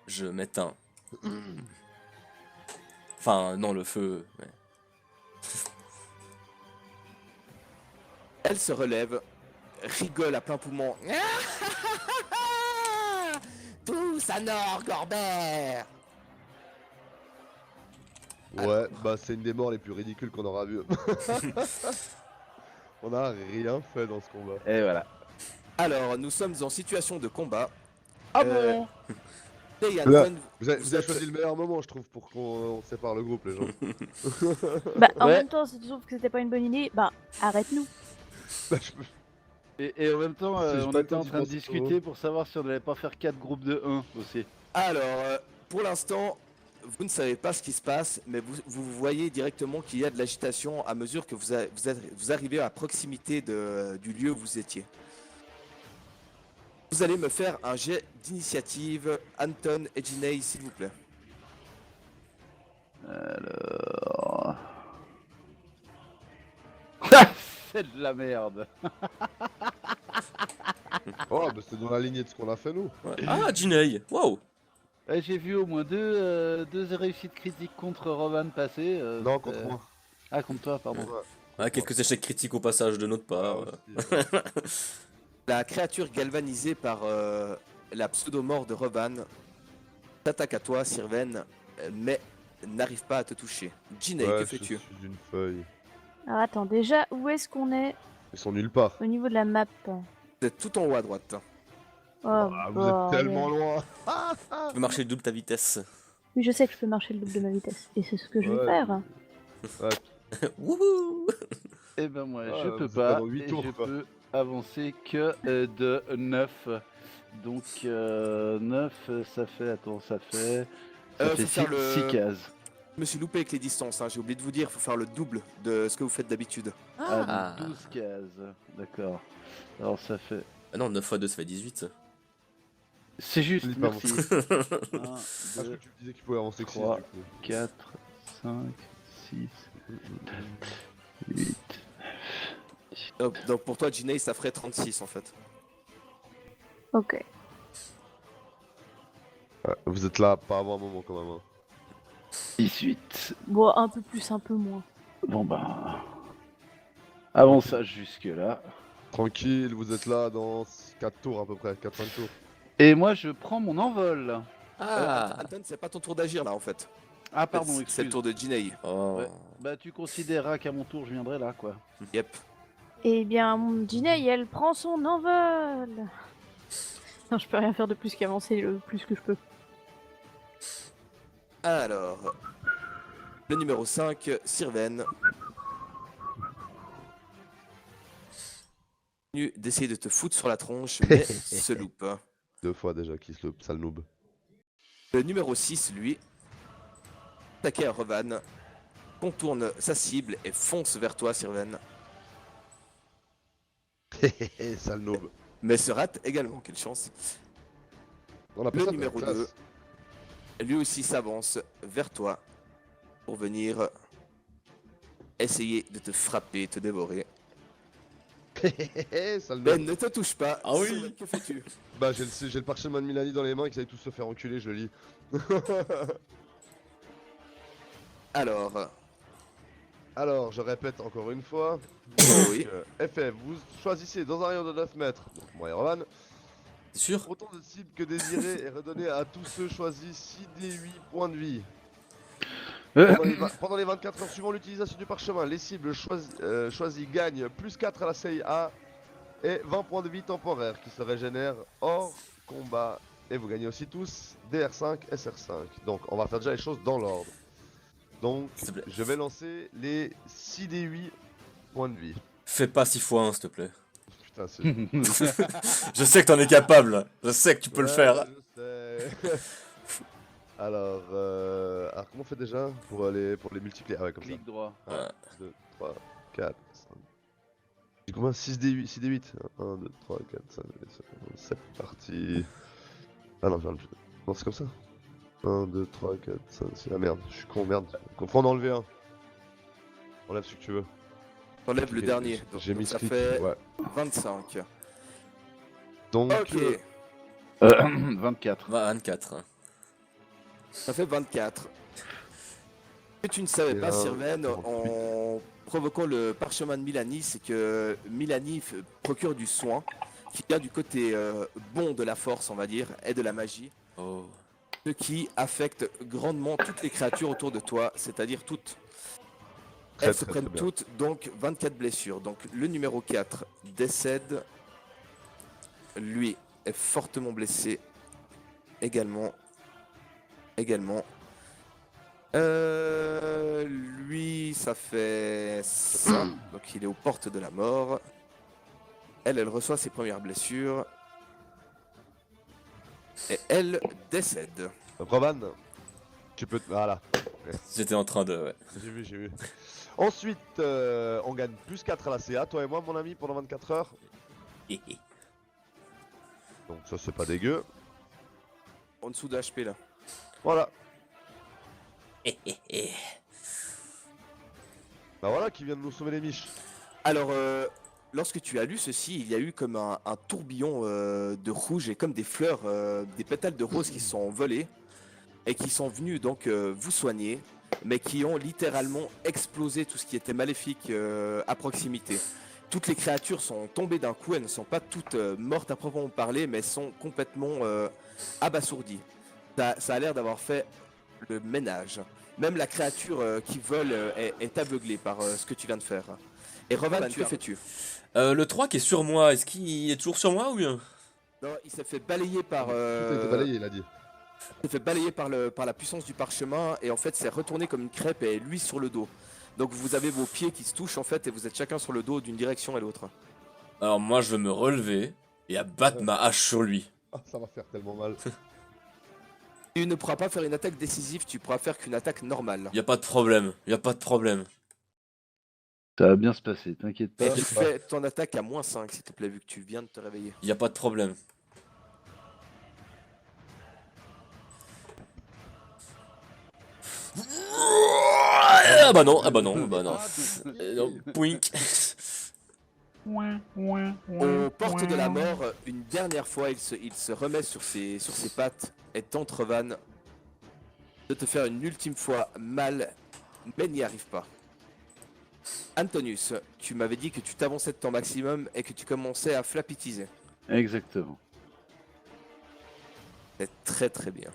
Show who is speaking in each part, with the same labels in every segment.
Speaker 1: je m'éteins. Enfin, non, le feu. Ouais.
Speaker 2: Elle se relève, rigole à plein poumon. Tous à Nord, Gorbert.
Speaker 3: Ouais, bah c'est une des morts les plus ridicules qu'on aura vues. On a rien fait dans ce combat.
Speaker 4: Et voilà.
Speaker 2: Alors, nous sommes en situation de combat.
Speaker 4: Ah
Speaker 2: Euh,
Speaker 4: bon
Speaker 2: Dayan,
Speaker 3: Là,
Speaker 2: Von,
Speaker 3: vous avez
Speaker 2: êtes-
Speaker 3: choisi le meilleur moment, je trouve, pour qu'on sépare le groupe, les gens.
Speaker 5: Bah, en
Speaker 4: Ouais.
Speaker 5: même temps, si tu trouves que c'était pas une bonne idée, bah, arrête-nous.
Speaker 3: Bah, je peux-
Speaker 4: Et en même temps,
Speaker 3: Si, j'ai
Speaker 4: on
Speaker 3: pas le
Speaker 4: était
Speaker 3: temps
Speaker 4: en
Speaker 3: d'y
Speaker 4: train de
Speaker 3: penser trop.
Speaker 4: discuter pour savoir si on n'allait pas faire 4 groupes de 1 aussi.
Speaker 2: Alors, pour l'instant, vous ne savez pas ce qui se passe, mais vous voyez directement qu'il y a de l'agitation à mesure que vous arrivez à proximité du lieu où vous étiez. Vous allez me faire un jet d'initiative, Anton et Ginei, s'il vous plaît.
Speaker 4: Alors... C'est de la merde.
Speaker 3: Oh, bah c'est dans la lignée de ce qu'on a fait, nous.
Speaker 1: Ouais. Ah, Jinei. Wow.
Speaker 4: Ouais, j'ai vu au moins deux réussites critiques contre Rovan passer.
Speaker 3: Non, contre moi.
Speaker 4: Ah, contre toi, pardon.
Speaker 1: Ouais, quelques échecs critiques au passage de notre part.
Speaker 2: La créature galvanisée par la pseudo-mort de Rovan t'attaque à toi, Sirven, mais n'arrive pas à te toucher. Ginei, que
Speaker 3: Ouais, je
Speaker 2: fais-tu?
Speaker 3: suis une feuille.
Speaker 5: Alors attends, déjà, où est-ce qu'on est
Speaker 3: Ils sont nulle part.
Speaker 5: au niveau de la map?
Speaker 2: Vous êtes tout en haut à droite.
Speaker 5: Oh,
Speaker 3: Ah, vous êtes
Speaker 5: bordel.
Speaker 3: tellement loin.
Speaker 1: Tu peux marcher double ta vitesse.
Speaker 5: Oui, je sais que je peux marcher le double de ma vitesse. Et c'est ce que je vais
Speaker 3: Ouais.
Speaker 5: faire.
Speaker 1: Wouhou.
Speaker 4: Eh ben moi,
Speaker 3: Ouais,
Speaker 4: je
Speaker 3: vous
Speaker 4: peux
Speaker 3: êtes
Speaker 4: pas.
Speaker 3: dans 8
Speaker 4: Et
Speaker 3: tours,
Speaker 4: je
Speaker 3: quoi.
Speaker 4: peux avancer que de 9. Donc 9, ça fait... Attends, ça fait... Ça fait
Speaker 2: faut faire
Speaker 4: 6
Speaker 2: le-
Speaker 4: cases.
Speaker 2: Je me suis loupé avec les distances, hein. J'ai oublié de vous dire, il faut faire le double de ce que vous faites d'habitude.
Speaker 4: Ah, donc 12 cases. D'accord. Alors ça fait...
Speaker 1: Ah non, 9 x 2, ça fait 18.
Speaker 4: C'est juste,
Speaker 3: Lis pas,
Speaker 4: merci. 1,
Speaker 3: Parce que
Speaker 4: 2,
Speaker 3: tu me disais qu'il pouvait avancer que 6
Speaker 4: 3.
Speaker 3: du coup.
Speaker 4: 4, 5, 6, 8...
Speaker 2: Donc pour toi, Ginei, ça ferait 36 en fait.
Speaker 5: Ok.
Speaker 3: Ouais, vous êtes là, pas avant un moment quand même. Hein.
Speaker 4: 18.
Speaker 5: Bon, un peu plus, un peu moins.
Speaker 4: Bon bah... Avançage jusque là.
Speaker 3: Tranquille, vous êtes là dans 4 tours à peu près, 4-5 tours.
Speaker 4: Et moi je prends mon envol.
Speaker 1: Ah.
Speaker 2: Anton, c'est pas ton tour d'agir là en fait.
Speaker 4: Ah pardon,
Speaker 2: C'est le
Speaker 4: excuse.
Speaker 2: tour de Ginei.
Speaker 1: Oh.
Speaker 4: Ouais. Bah tu considéreras qu'à mon tour je viendrai là quoi.
Speaker 2: Yep.
Speaker 5: Eh bien, mon Ginei, elle prend son envol. Non, je peux rien faire de plus qu'avancer le plus que je peux.
Speaker 2: Alors, le numéro 5, Sirven. Continue d'essayer de te foutre sur la tronche, mais se loupe.
Speaker 3: 2 fois déjà qu'il se le sale noob.
Speaker 2: Le numéro 6, lui, attaqué à Revan, contourne sa cible et fonce vers toi, Sirven.
Speaker 3: Sale noob.
Speaker 2: Mais se rate également, quelle chance.
Speaker 3: On appelle
Speaker 2: Le
Speaker 3: ça de la
Speaker 2: numéro
Speaker 3: classe.
Speaker 2: 2, lui aussi s'avance vers toi pour venir essayer de te frapper, te dévorer.
Speaker 3: Sale noob.
Speaker 2: Ben ne te touche pas.
Speaker 1: Ah oui.
Speaker 2: Sirven, que fais-tu?
Speaker 3: Bah j'ai le parchemin de Milani dans les mains, qu'ils allaient tous se faire enculer, je le lis.
Speaker 2: Alors,
Speaker 3: Je répète encore une fois.
Speaker 2: oui.
Speaker 3: FF, vous choisissez dans un rayon de 9 mètres, donc moi et Roman,
Speaker 1: T'es sûr?
Speaker 3: autant de cibles que désiré et redonnez à tous ceux choisis 6d8 points de vie. Pendant les 24 heures suivant l'utilisation du parchemin, les cibles choisies gagnent plus 4 à la CIA et 20 points de vie temporaires qui se régénèrent hors combat. Et vous gagnez aussi tous DR5, SR5. Donc on va faire déjà les choses dans l'ordre. Donc
Speaker 1: S'il te plaît.
Speaker 3: je vais lancer les 6d8 points de vie.
Speaker 1: Fais pas 6 x 1, s'il te plaît.
Speaker 3: Putain, c'est...
Speaker 1: Je sais que t'en es capable. Je sais que tu peux le
Speaker 3: Ouais,
Speaker 1: faire.
Speaker 3: je sais. alors comment on fait déjà pour les multiplier? Ah ouais, comme
Speaker 4: Clic droit.
Speaker 3: ça. 1, 2, 3, 4, 5. J'ai combien? 6d8, 6d8. 1, 2, 3, 4, 5, 6, 7, c'est parti. Ah non, non, c'est comme ça. 1, 2, 3, 4, 5, 6. Ah merde, je suis con, merde. Faut en enlever un. Enlève ce que tu veux.
Speaker 2: T'enlèves le
Speaker 3: Ok,
Speaker 2: dernier.
Speaker 3: J'ai
Speaker 2: Donc
Speaker 3: mis
Speaker 2: ça
Speaker 3: split,
Speaker 2: fait
Speaker 3: ouais.
Speaker 2: 25.
Speaker 3: Donc,
Speaker 2: Ok.
Speaker 4: 24.
Speaker 1: 24.
Speaker 2: Ça fait 24. Ce que tu ne savais
Speaker 3: Et
Speaker 2: pas,
Speaker 3: là,
Speaker 2: Sirven,
Speaker 3: 48.
Speaker 2: en provoquant le parchemin de Milani, c'est que Milani procure du soin qui vient du côté bon de la force, on va dire, et de la magie,
Speaker 1: Oh.
Speaker 2: ce qui affecte grandement toutes les créatures autour de toi, c'est-à-dire toutes.
Speaker 3: Très,
Speaker 2: Elles se
Speaker 3: très,
Speaker 2: prennent
Speaker 3: très bien.
Speaker 2: toutes, donc 24 blessures. Donc le numéro 4 décède. Lui est fortement blessé également. Également. Lui, ça fait ça. Donc il est aux portes de la mort. Elle reçoit ses premières blessures. Et elle décède.
Speaker 3: Roman, tu peux... Voilà,
Speaker 1: J'étais en train de. Ouais.
Speaker 3: j'ai vu, j'ai vu. Ensuite, on gagne plus 4 à la CA, toi et moi, mon ami, pendant 24 heures. Donc ça, c'est pas dégueu.
Speaker 2: En dessous de HP là.
Speaker 3: Voilà. Bah voilà, qui vient de nous sauver les miches.
Speaker 2: Alors, lorsque tu as lu ceci, il y a eu comme un tourbillon de rouge et comme des fleurs, des pétales de rose qui sont volés et qui sont venus donc vous soigner, mais qui ont littéralement explosé tout ce qui était maléfique à proximité. Toutes les créatures sont tombées d'un coup, elles ne sont pas toutes mortes à proprement parler, mais sont complètement abasourdies. Ça a l'air d'avoir fait le ménage. Même la créature qui vole est aveuglée par ce que tu viens de faire. Et Rovan, que fais-tu?
Speaker 1: Le 3 qui est sur moi, est-ce qu'il est toujours sur moi ou bien?
Speaker 2: Non, il s'est fait balayer par.
Speaker 3: Tout a été balayé, il a dit.
Speaker 2: Il s'est fait balayer par la puissance du parchemin et en fait c'est retourné comme une crêpe et lui sur le dos. Donc vous avez vos pieds qui se touchent en fait et vous êtes chacun sur le dos d'une direction et l'autre.
Speaker 1: Alors moi je veux me relever et abattre ma hache sur lui.
Speaker 3: Ah, ça va faire tellement mal.
Speaker 2: Tu ne pourras pas faire une attaque décisive, tu pourras faire qu'une attaque normale.
Speaker 1: Y a pas de problème, y a pas de problème.
Speaker 4: Ça va bien se passer, t'inquiète
Speaker 2: Et
Speaker 4: pas.
Speaker 2: tu fais ton attaque à -5 s'il te plaît vu que tu viens de te réveiller.
Speaker 1: Y a pas de problème. Ah bah non, bah non. Non, pouink.
Speaker 2: Aux portes de la mort, une dernière fois, il se remet sur ses pattes et tente Revan de te faire une ultime fois mal, mais n'y arrive pas. Antonius, tu m'avais dit que tu t'avançais de ton maximum et que tu commençais à flapitiser.
Speaker 4: Exactement.
Speaker 2: C'est très très bien.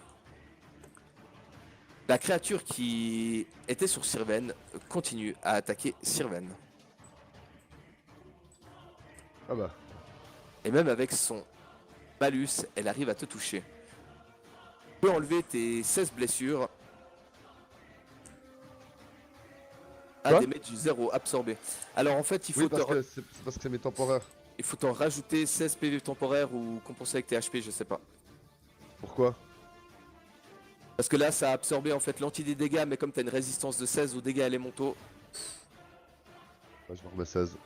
Speaker 2: La créature qui était sur Sirven continue à attaquer Sirven.
Speaker 3: Ah bah.
Speaker 2: Et même avec son malus, elle arrive à te toucher. Tu peux enlever tes 16 blessures à
Speaker 3: Quoi
Speaker 2: des mètres du 0 absorbé. Alors en fait, il
Speaker 3: Oui,
Speaker 2: faut
Speaker 3: parce que c'est parce que c'est mes temporaires.
Speaker 2: il faut t'en rajouter 16 PV temporaires ou compenser avec tes HP, je sais pas.
Speaker 3: Pourquoi?
Speaker 2: Parce que là, ça a absorbé en fait l'anti des dégâts, mais comme t'as une résistance de 16 aux dégâts élémentaux,
Speaker 3: Bah, je me remets 16.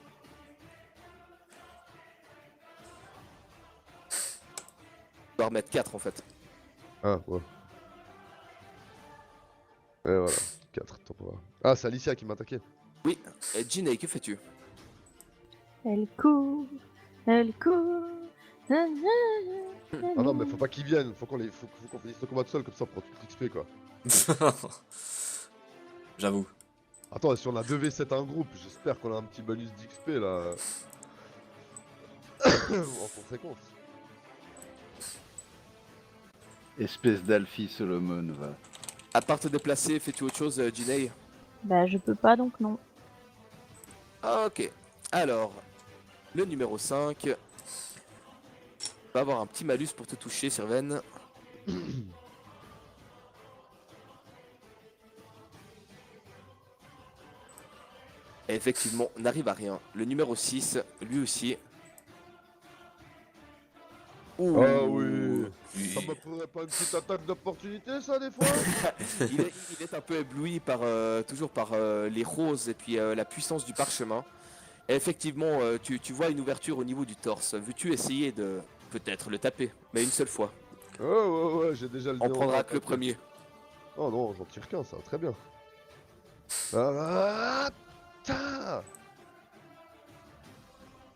Speaker 2: tu dois remettre 4 en fait.
Speaker 3: Ah, ouais. Et voilà, 4 temporaires. Ah, c'est Alicia qui m'a attaqué.
Speaker 2: Oui, et Ginny, que fais-tu?
Speaker 5: Elle court, elle court.
Speaker 3: Ah non, mais faut pas qu'ils viennent, faut qu'on finisse le combat tout seul, comme ça on prend tout XP quoi.
Speaker 1: J'avoue.
Speaker 3: Attends, et si on a 2v7 en groupe, j'espère qu'on a un petit bonus d'XP là. En conséquence.
Speaker 4: Espèce d'Alfie Solomon, va.
Speaker 2: À part te déplacer, fais-tu autre chose, Ginny?
Speaker 5: Bah je peux pas donc non.
Speaker 2: Ok. Alors, le numéro 5 va avoir un petit malus pour te toucher, Sirven. Et effectivement, n'arrive à rien. Le numéro 6, lui aussi. Ouh.
Speaker 3: Ah oui.
Speaker 1: Oui.
Speaker 3: Ça me ferait pas une petite attaque d'opportunité ça des fois?
Speaker 2: Il est un peu ébloui par toujours par les roses et puis la puissance du parchemin. Et effectivement, tu vois une ouverture au niveau du torse. Veux-tu essayer de peut-être le taper, mais une seule fois?
Speaker 3: Ouais, j'ai déjà le
Speaker 2: On
Speaker 3: néant
Speaker 2: prendra
Speaker 3: dans
Speaker 2: que le
Speaker 3: la tête.
Speaker 2: premier.
Speaker 3: Oh non, j'en tire qu'un, ça va très bien. Ah, ta.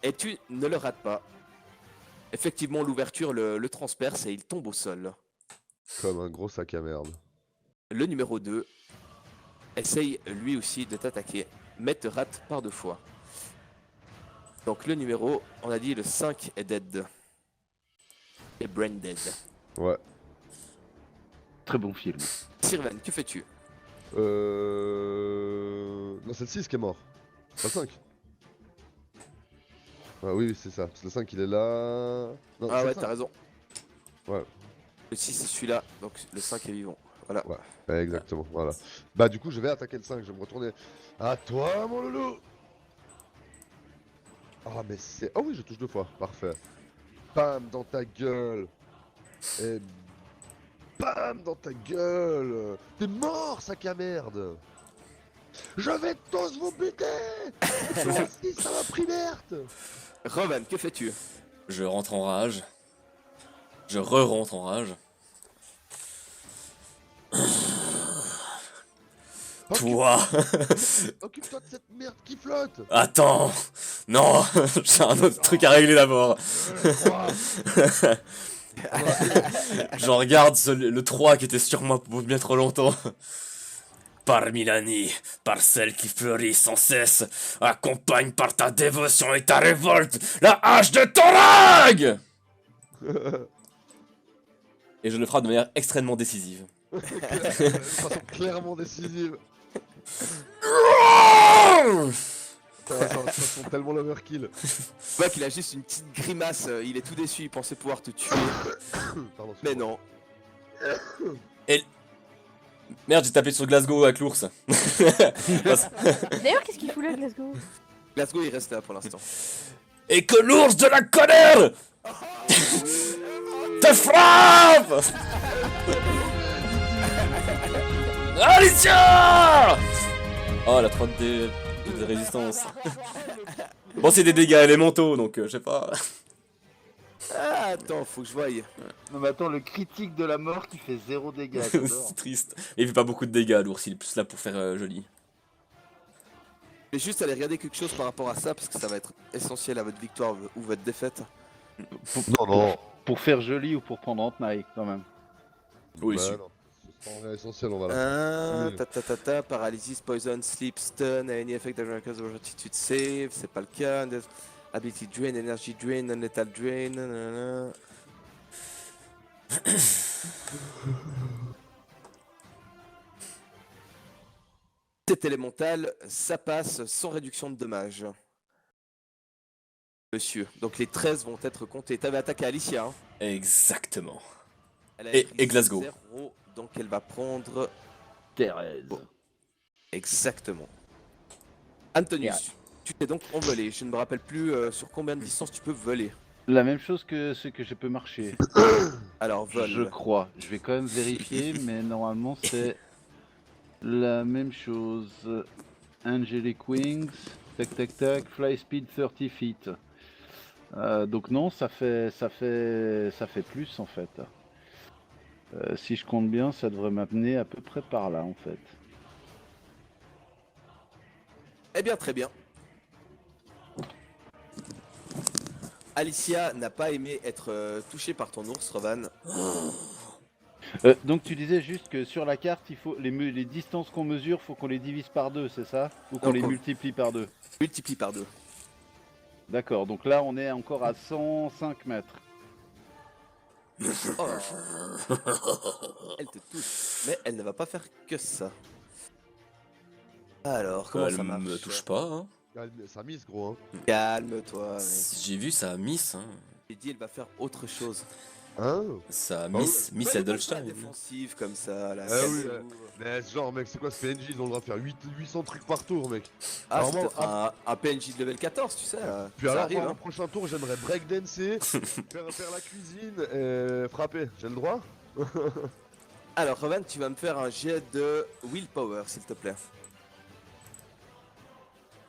Speaker 2: Et tu ne le rates pas. Effectivement, l'ouverture le transperce et il tombe au sol.
Speaker 3: Comme un gros sac à merde.
Speaker 2: le numéro 2 essaye lui aussi de t'attaquer, mais te rate par 2 fois. Donc le numéro, on a dit le 5 est dead. Et brain dead.
Speaker 3: Ouais.
Speaker 4: Très bon film.
Speaker 2: Sirven, que fais-tu?
Speaker 3: Non, c'est le 6 qui est mort. Pas le 5. Ah oui, c'est ça. C'est le 5 il est là. Non,
Speaker 2: Ah
Speaker 3: c'est
Speaker 2: ouais,
Speaker 3: le 5.
Speaker 2: t'as raison.
Speaker 3: Ouais.
Speaker 2: Le 6 c'est celui-là, donc le 5 est vivant. Voilà.
Speaker 3: Ouais, exactement, voilà. Bah du coup je vais attaquer le 5, je vais me retourner. À toi mon loulou. Ah mais c'est... Oh oui, je touche 2 fois, parfait. Bam dans ta gueule. Et bam dans ta gueule. T'es mort, sac à merde. Je vais tous vous buter. Si ça m'a pris merde.
Speaker 2: Rovan, que fais-tu?
Speaker 1: Je rentre en rage. Je re-rentre en rage. Toi.
Speaker 3: Occupe-toi de cette merde qui flotte.
Speaker 1: Attends. Non. J'ai un autre truc à régler d'abord. Je regarde le 3 qui était sur moi pour bien trop longtemps. Parmi la nuit, par celle qui fleurit sans cesse, accompagne par ta dévotion et ta révolte la hache de Thorag. Et je le ferai de manière extrêmement décisive.
Speaker 3: De façon clairement décisive. Ça va de façon tellement l'overkill.
Speaker 2: Tu vois qu'il a juste une petite grimace, il est tout déçu, il pensait pouvoir te tuer.
Speaker 3: Pardon,
Speaker 2: Mais non.
Speaker 1: Merde, j'ai tapé sur Glasgow avec l'ours.
Speaker 5: D'ailleurs, qu'est-ce qu'il fout là, Glasgow?
Speaker 2: Glasgow il reste là pour l'instant.
Speaker 1: Et que l'ours de la colère te frappe. Alicia. Oh, la 30 de résistance. Bon, c'est des dégâts élémentaux, donc je sais pas.
Speaker 2: Ah, attends, faut que je voie.
Speaker 4: Non mais attends, le critique de la mort qui fait 0 dégâts, j'adore.
Speaker 1: C'est triste. Et il fait pas beaucoup de dégâts, l'ours, il est plus là pour faire joli.
Speaker 2: Je vais juste aller regarder quelque chose par rapport à ça, parce que ça va être essentiel à votre victoire ou votre défaite.
Speaker 3: Non, non.
Speaker 4: Pour faire joli ou pour prendre Ant-Nike quand même.
Speaker 1: Oui,
Speaker 3: Bah,
Speaker 1: si.
Speaker 3: non. C'est pas essentiel, on va là. Oui.
Speaker 2: Paralysis, poison, sleep, stun, any effect that requires of attitude save, c'est pas le cas. Ability drain, energy drain, non-lethal drain, nanana. C'est élémental, ça passe sans réduction de dommages. Monsieur, donc les 13 vont être comptés. T'avais attaqué Alicia, hein.
Speaker 1: Exactement.
Speaker 2: Elle a
Speaker 1: Et
Speaker 2: pris
Speaker 1: Glasgow.
Speaker 2: 0, donc elle va prendre...
Speaker 4: Thérèse.
Speaker 2: Bon. Exactement. Antonius, tu t'es donc envolé. Je ne me rappelle plus sur combien de distance tu peux voler.
Speaker 4: La même chose que ce que je peux marcher.
Speaker 2: Alors, vol.
Speaker 4: Je crois. Je vais quand même vérifier, mais normalement c'est la même chose. Angelic Wings, tac tac tac, fly speed 30 feet. Donc non, ça fait plus en fait. Si je compte bien, ça devrait m'amener à peu près par là en fait.
Speaker 2: Eh bien, très bien. Alicia n'a pas aimé être touchée par ton ours, Rovan.
Speaker 4: Donc tu disais juste que sur la carte, il faut les distances qu'on mesure, faut qu'on les divise par 2, c'est ça? Ou qu'on
Speaker 2: Non,
Speaker 4: les
Speaker 2: qu'on-
Speaker 4: multiplie par 2?
Speaker 2: Multiplie par 2.
Speaker 4: D'accord, donc là on est encore à 105 mètres.
Speaker 2: Oh. Elle te touche, mais elle ne va pas faire que ça. Alors, comment
Speaker 1: Elle
Speaker 2: ça marche?
Speaker 1: me touche pas, hein.
Speaker 3: Ça mise, gros, hein.
Speaker 2: Calme-toi, mec.
Speaker 1: J'ai vu, ça a miss, hein.
Speaker 2: J'ai dit, elle va faire autre chose.
Speaker 3: Hein?
Speaker 1: Ça a
Speaker 3: Ah
Speaker 1: miss,
Speaker 3: ouais.
Speaker 1: miss
Speaker 2: Ouais, elle est pas
Speaker 1: Edelstein.
Speaker 2: défensive comme ça, là.
Speaker 3: Ah oui,
Speaker 2: calmez-vous.
Speaker 3: Mais ce genre, mec, c'est quoi ce PNJ? Ils ont le droit de faire 800 trucs par tour, mec.
Speaker 2: Ah,
Speaker 3: Alors
Speaker 2: c'est
Speaker 3: moi,
Speaker 2: peut-être un PNJ de level 14, tu sais.
Speaker 3: Puis
Speaker 2: ça
Speaker 3: alors,
Speaker 2: arrive,
Speaker 3: moi,
Speaker 2: hein.
Speaker 3: au prochain tour, j'aimerais breakdancer, faire la cuisine et frapper. J'ai le droit?
Speaker 2: Alors, Rovan, tu vas me faire un jet de willpower, s'il te plaît.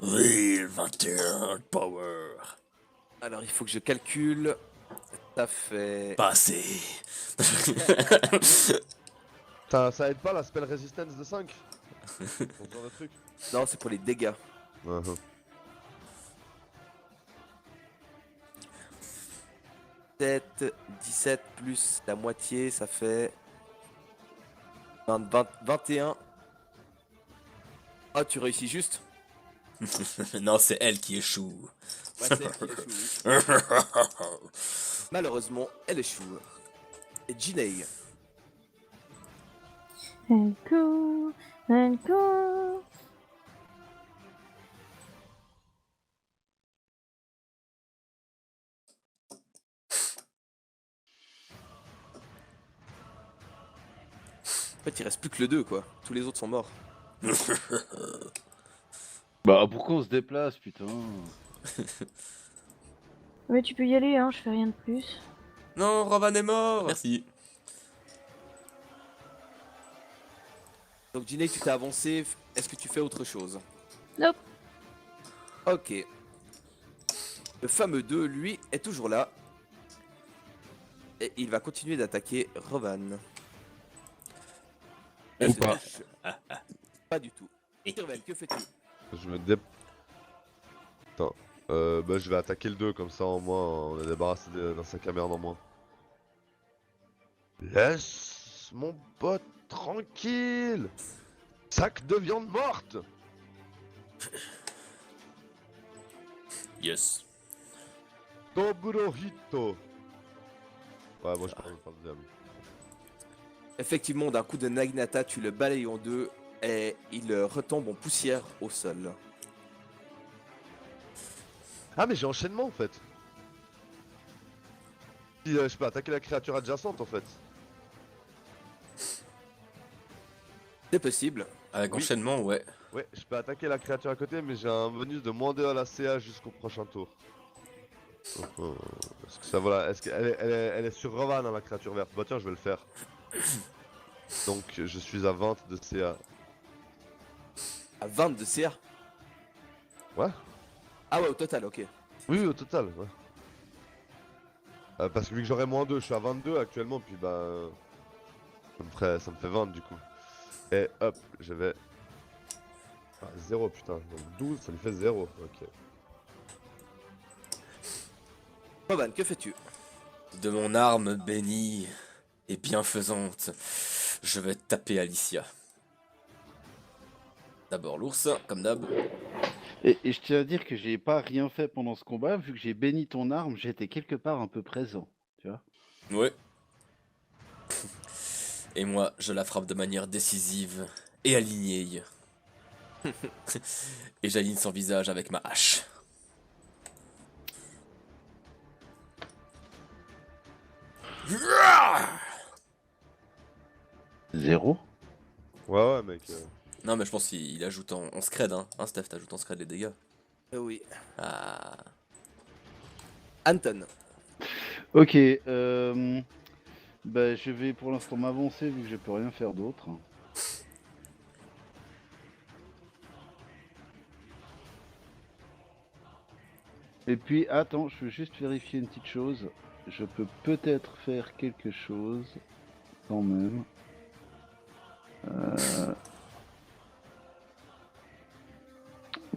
Speaker 1: Real 21 power.
Speaker 2: Alors, il faut que je calcule. Ça fait...
Speaker 1: Passé.
Speaker 3: Ça aide pas la spell resistance de 5? Pour ce genre de truc.
Speaker 2: Non, c'est pour les dégâts.
Speaker 3: Uh-huh.
Speaker 2: 17 plus la moitié, ça fait 21. Ah, tu réussis juste.
Speaker 1: Non, c'est elle qui échoue.
Speaker 2: Ouais, c'est elle qui échoue, oui. Malheureusement, elle échoue. Et Jinei.
Speaker 5: And go, and go.
Speaker 2: En fait, il reste plus que le 2, quoi. Tous les autres sont morts.
Speaker 4: Bah pourquoi on se déplace, putain?
Speaker 5: Mais tu peux y aller, hein, je fais rien de plus.
Speaker 1: Non, Rovan est mort. Merci.
Speaker 2: Donc, Jinei, tu t'es avancé. Est-ce que tu fais autre chose?
Speaker 5: Nope.
Speaker 2: Ok. Le fameux 2, lui, est toujours là. Et il va continuer d'attaquer Rovan.
Speaker 4: Ou pas.
Speaker 2: Pas du tout. Sirvel, que fais-tu?
Speaker 3: Je me dé... Attends. Bah je vais attaquer le 2 comme ça au moins on est débarrassé d'un sac à merde en moins. Laisse mon pote tranquille. Sac de viande morte.
Speaker 1: Yes.
Speaker 3: Toburohito. Ouais moi je parle de diable.
Speaker 2: Effectivement, d'un coup de Naginata, tu le balayes en deux et il retombe en poussière au sol.
Speaker 3: Ah mais j'ai enchaînement en fait. Si, je peux attaquer la créature adjacente en fait.
Speaker 2: C'est possible.
Speaker 1: Avec
Speaker 2: Oui.
Speaker 1: enchaînement, ouais.
Speaker 3: Ouais, je peux attaquer la créature à côté mais j'ai un bonus de -2 à la CA jusqu'au prochain tour. Est-ce que ça voilà, est-ce qu'elle est, elle est sur Rovan hein, la créature verte? Bah tiens je vais le faire. Donc je suis à 20 de CA.
Speaker 2: À 20 de CA.
Speaker 3: Ouais.
Speaker 2: Ah ouais, au total, ok.
Speaker 3: Oui, oui, au total, ouais. Parce que vu que j'aurais -2, je suis à 22 actuellement, puis bah... ça me fait 20 du coup. Et hop, je vais... Ah, 0 putain, donc 12, ça me fait 0, ok.
Speaker 2: Rovan, que fais-tu?
Speaker 1: De mon arme bénie et bienfaisante, je vais taper Alicia. D'abord l'ours, comme d'hab.
Speaker 4: Et je tiens à dire que j'ai pas rien fait pendant ce combat, vu que j'ai béni ton arme, j'étais quelque part un peu présent, tu vois.
Speaker 1: Ouais. Et moi, je la frappe de manière décisive et alignée. Et j'aligne son visage avec ma hache.
Speaker 4: Zéro.
Speaker 3: Ouais, ouais, mec.
Speaker 1: Non, mais je pense qu'il ajoute en scred, hein. Hein, Steph, t'ajoutes en scred les dégâts.
Speaker 2: Oui.
Speaker 1: Ah.
Speaker 2: Anton.
Speaker 4: Ok, bah je vais pour l'instant m'avancer, vu que je peux rien faire d'autre. Et puis, attends, je veux juste vérifier une petite chose. Je peux peut-être faire quelque chose, quand même.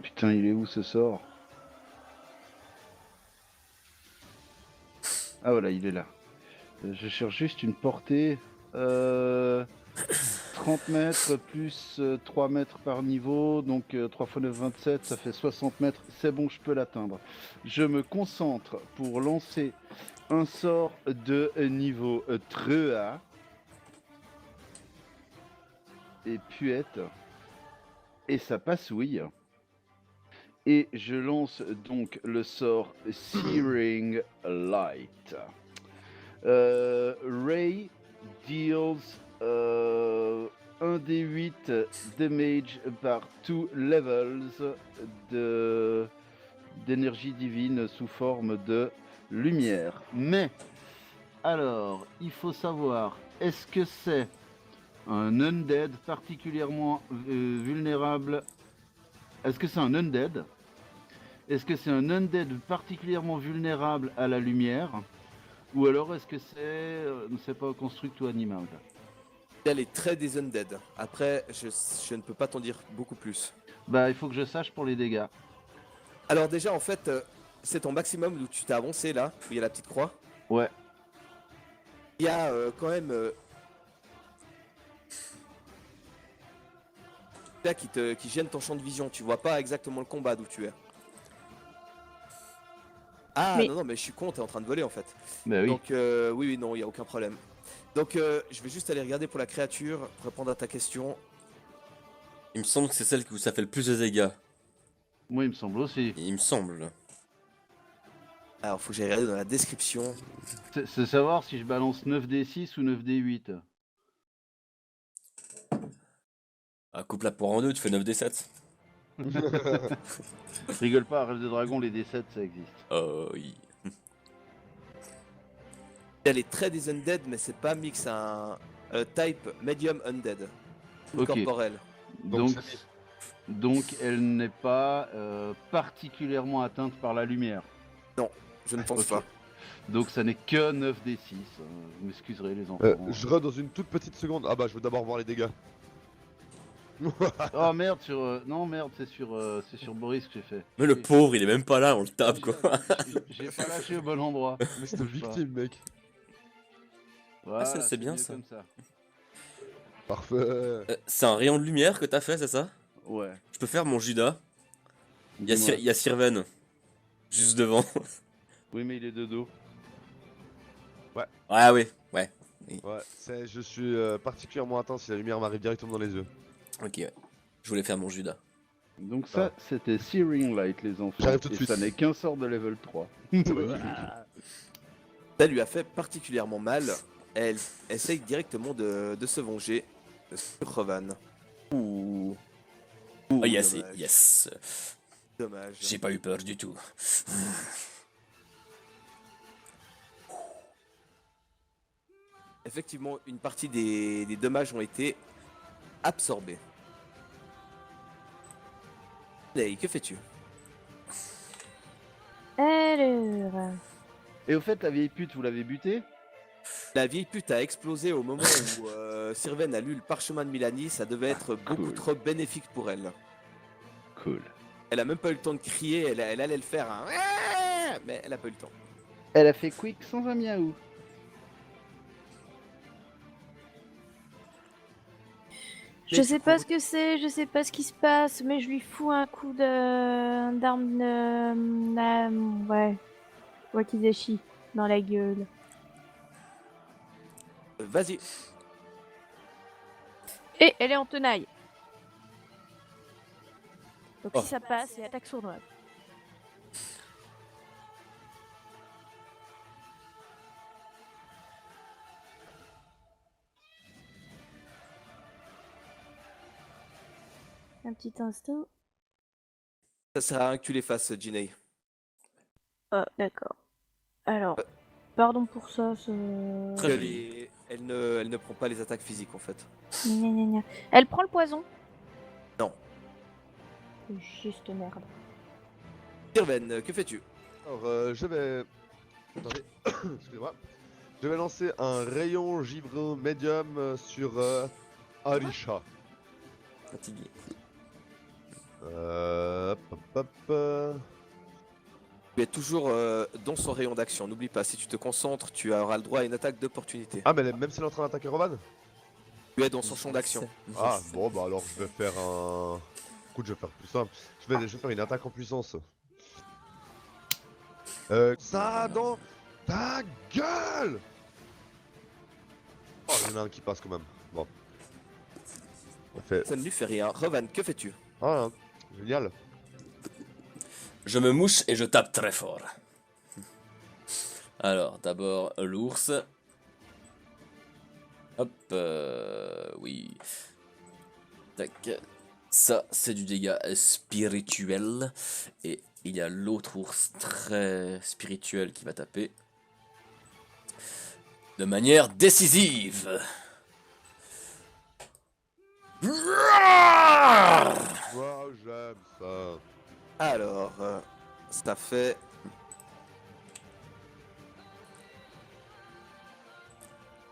Speaker 4: Putain, il est où ce sort? Ah voilà, il est là. Je cherche juste une portée. 30 mètres plus 3 mètres par niveau, donc 3 x 9, 27, ça fait 60 mètres. C'est bon, je peux l'atteindre. Je me concentre pour lancer un sort de niveau 3A. Et puette. Et ça passouille. Et je lance donc le sort Searing Light. Ray deals 1d8 damage par 2 levels d'énergie divine sous forme de lumière. Mais, alors, il faut savoir, est-ce que c'est un undead particulièrement vulnérable? Est-ce que c'est un undead? Est-ce que c'est un undead particulièrement vulnérable à la lumière? Ou alors est-ce que c'est pas construct ou animal?
Speaker 2: Elle est très des undead. Après, je ne peux pas t'en dire beaucoup plus.
Speaker 4: Bah il faut que je sache pour les dégâts.
Speaker 2: Alors déjà, en fait, c'est ton maximum où tu t'es avancé là, où il y a la petite croix.
Speaker 4: Ouais.
Speaker 2: Il y a quand même là qui gêne ton champ de vision. Tu vois pas exactement le combat d'où tu es. Ah
Speaker 5: Mais-
Speaker 2: non, mais je suis con, t'es en train de voler en fait.
Speaker 4: Bah oui.
Speaker 2: Donc oui, non, il y a aucun problème. Donc je vais juste aller regarder pour la créature, pour répondre à ta question.
Speaker 1: Il me semble que c'est celle où ça fait le plus de dégâts.
Speaker 4: Moi, il me semble aussi.
Speaker 1: Il me semble.
Speaker 2: Alors faut que j'aille regarder dans la description.
Speaker 4: C'est savoir si je balance 9d6 ou 9d8.
Speaker 1: Ah, coupe la poire en deux, tu fais 9d7.
Speaker 4: Rigole pas, Rêve de Dragon, les D7, ça existe.
Speaker 1: Oh oui.
Speaker 2: Elle est très des undead, mais c'est pas mix, un type medium undead.
Speaker 4: Ok.
Speaker 2: Corporel.
Speaker 4: Donc elle n'est pas particulièrement atteinte par la lumière.
Speaker 2: Je ne pense
Speaker 4: Ok.
Speaker 2: pas.
Speaker 4: Donc ça n'est que 9d6. Vous m'excuserez les enfants.
Speaker 3: Je run dans une toute petite seconde. Ah bah, je veux d'abord voir les dégâts.
Speaker 4: Oh merde, non merde, c'est sur Boris que j'ai fait.
Speaker 1: Mais le pauvre, il est même pas là, on le tape quoi.
Speaker 4: J'ai pas lâché au bon endroit.
Speaker 3: Mais c'est une victime, mec.
Speaker 4: Voilà,
Speaker 1: ça, c'est bien,
Speaker 4: mieux
Speaker 1: ça.
Speaker 4: comme ça.
Speaker 3: Parfait.
Speaker 1: C'est un rayon de lumière que t'as fait, c'est ça?
Speaker 4: Ouais.
Speaker 1: Je peux faire mon Judas. Il y a,
Speaker 4: Dis-moi.
Speaker 1: il y a Sirven. Juste devant.
Speaker 4: Oui, mais il est de dos.
Speaker 1: Ah oui, ouais.
Speaker 3: Ouais, je suis particulièrement atteint si la lumière m'arrive directement dans les yeux.
Speaker 1: Ok, ouais. Je voulais faire mon Judas.
Speaker 4: Donc ça, c'était Searing Light, les enfants.
Speaker 3: J'arrive tout de
Speaker 4: Et
Speaker 3: suite.
Speaker 4: ça n'est qu'un sort de level 3.
Speaker 2: Ça lui a fait particulièrement mal. Elle essaye directement de se venger sur Revan. Ouh.
Speaker 1: Oh yes,
Speaker 2: dommage.
Speaker 1: yes.
Speaker 2: Dommage.
Speaker 1: J'ai pas eu peur du tout.
Speaker 2: Effectivement, une partie des dommages ont été absorbés. Hey, que fais-tu?
Speaker 5: Alors.
Speaker 4: Et au fait, la vieille pute, vous l'avez butée?
Speaker 2: La vieille pute a explosé au moment où Sirven a lu le parchemin de Milani. Ça devait être beaucoup
Speaker 4: cool.
Speaker 2: trop bénéfique pour elle.
Speaker 4: Cool.
Speaker 2: Elle a même pas eu le temps de crier. Elle allait le faire, hein. Mais elle a pas eu le temps.
Speaker 4: Elle a fait quick sans un miaou.
Speaker 5: Je sais pas ce que c'est, je sais pas ce qui se passe, mais je lui fous un coup d'arme ouais. Wakizashi dans la gueule.
Speaker 2: Vas-y.
Speaker 5: Et elle est en tenaille. Donc
Speaker 1: Oh.
Speaker 5: si ça passe, c'est attaque sournoise. Un petit instant.
Speaker 2: Ça sert à rien que tu les fasses, Jinei.
Speaker 5: Ah, d'accord. Alors, pardon pour ça.
Speaker 1: Très
Speaker 2: Elle,
Speaker 1: joli.
Speaker 2: elle ne prend pas les attaques physiques en fait.
Speaker 5: Gna, gna, gna. Elle prend le poison?
Speaker 2: Non.
Speaker 5: Juste merde.
Speaker 2: Sirven, que fais-tu?
Speaker 3: Alors, je vais. Attendez, excusez-moi. Je vais lancer un rayon givreux médium sur Arisha.
Speaker 1: Fatigué.
Speaker 3: Hop.
Speaker 2: Tu es toujours dans son rayon d'action. N'oublie pas, si tu te concentres, tu auras le droit à une attaque d'opportunité.
Speaker 3: Ah, mais même si elle est en train d'attaquer Roman.
Speaker 2: Tu es dans son champ d'action.
Speaker 3: Ah, bon, bah alors je vais faire un. Écoute, je vais faire plus simple. Je vais faire une attaque en puissance. Ça dans ta gueule! Oh, il y en a un qui passe quand même. Bon. On fait.
Speaker 2: Ça ne lui fait rien. Revan, que fais-tu?
Speaker 3: Ah, génial.
Speaker 1: Je me mouche et je tape très fort. Alors, d'abord l'ours. Hop, oui. Tac. Ça, c'est du dégât spirituel. Et il y a l'autre ours très spirituel qui va taper. De manière décisive.
Speaker 3: Wow, j'aime ça.
Speaker 2: Alors, ça fait...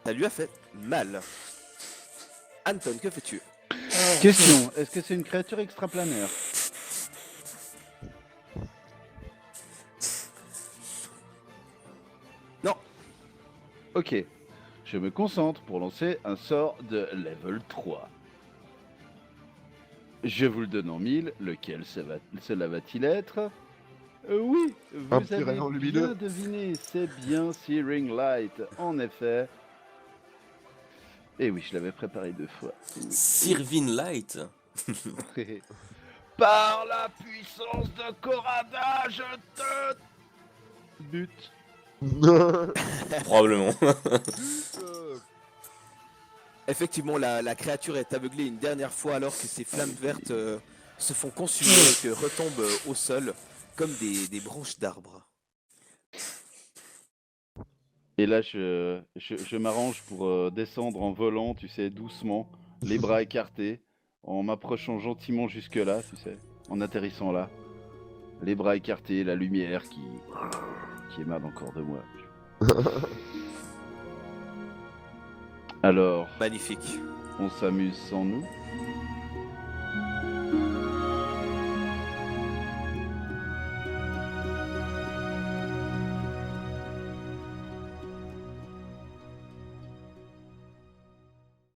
Speaker 2: Ça lui a fait mal. Anton, que fais-tu?
Speaker 4: Question, est-ce que c'est une créature extraplanaire?
Speaker 2: Non.
Speaker 4: Ok. Je me concentre pour lancer un sort de level 3. Je vous le donne en 1000, lequel cela va-t-il être? Oui,
Speaker 3: Un
Speaker 4: vous
Speaker 3: petit
Speaker 4: avez
Speaker 3: rayon
Speaker 4: bien
Speaker 3: lumineux.
Speaker 4: deviné, c'est bien Searing Light, en effet. Et oui, je l'avais préparé 2 fois.
Speaker 1: Sirvin Light.
Speaker 4: Par la puissance de Korada, je te bute.
Speaker 1: Probablement.
Speaker 2: Effectivement, la créature est aveuglée une dernière fois alors que ses flammes vertes se font consumer et que retombent au sol comme des branches d'arbres.
Speaker 4: Et là, je m'arrange pour descendre en volant, tu sais, doucement, les bras écartés, en m'approchant gentiment jusque-là, tu sais, en atterrissant là. Les bras écartés, la lumière qui émane encore de moi. Alors,
Speaker 2: Magnifique.
Speaker 4: on s'amuse sans nous?